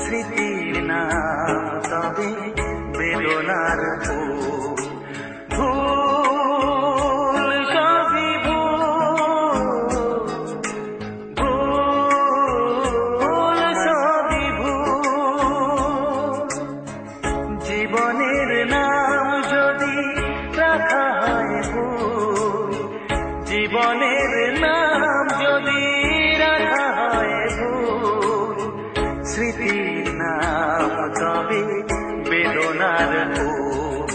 স্মৃতির নাম তবে বেদনার ফুল। ভুল সবই ভুল সবই ভুল। জীবনের নাম যদি রাখা হয় ভুল, জীবনের নাম যদি রাখা হয় ভুল, স্মৃতির নাম তবে বেদনার ফুল।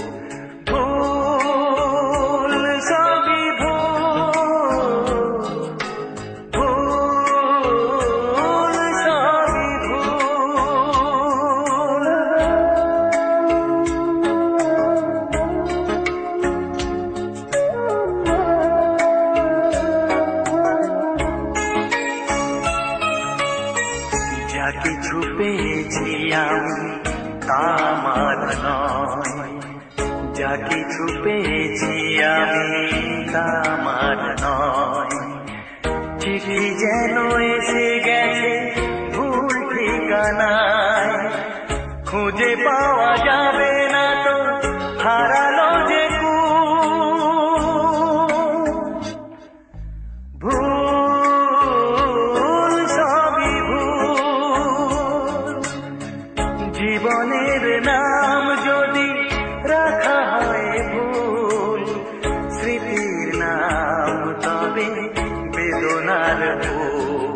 ভুল সবই ভুল, ভুল সবই ভুল। যা কিছু পেয়েছি আমি তা আমার নয়, যা কিছু পেয়েছি আমি তা আমার নয়। চিঠি যেন এসে গেছে ভুল ঠিকানায়, খুঁজে পাওয়া যাবে না তো হারালো যে ভুল সবই ভুল। জীবনের নাম যদি রাখা হয় ভুল, স্মৃতির নাম তবে বেদনার ফুল।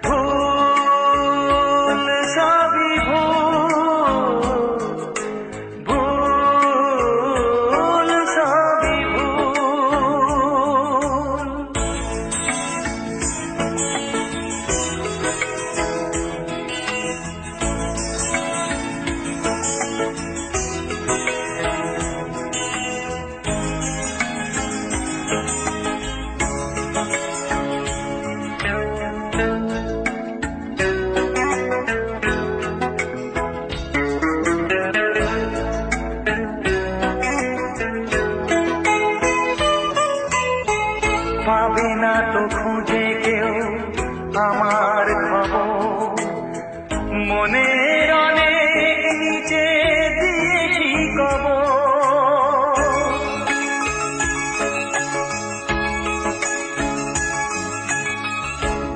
ভুল সবই ভুল, ভুল সবই ভুল। পাবে না তো খুঁজে কেউ আমার খবর, মনের অনেক নিচে দিয়েছি কবর।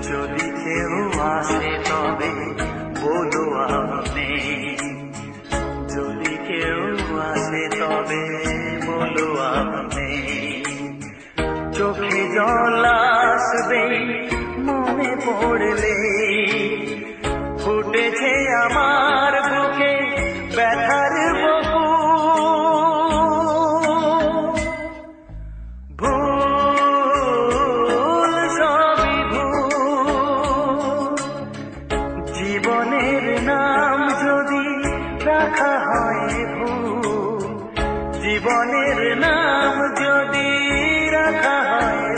যদি কেউ আসে তবে বলো আমি, যদি কেউ আসে তবে বলো আমি। চোখে জল আসবে মনে পড়লে, ফুটেছে আমার বুকে ব্যথার বকুল। ভুল সবই ভুল। জীবনের নাম যদি রাখা হয় ভুল, জীবনের নাম যদি রাখা হয়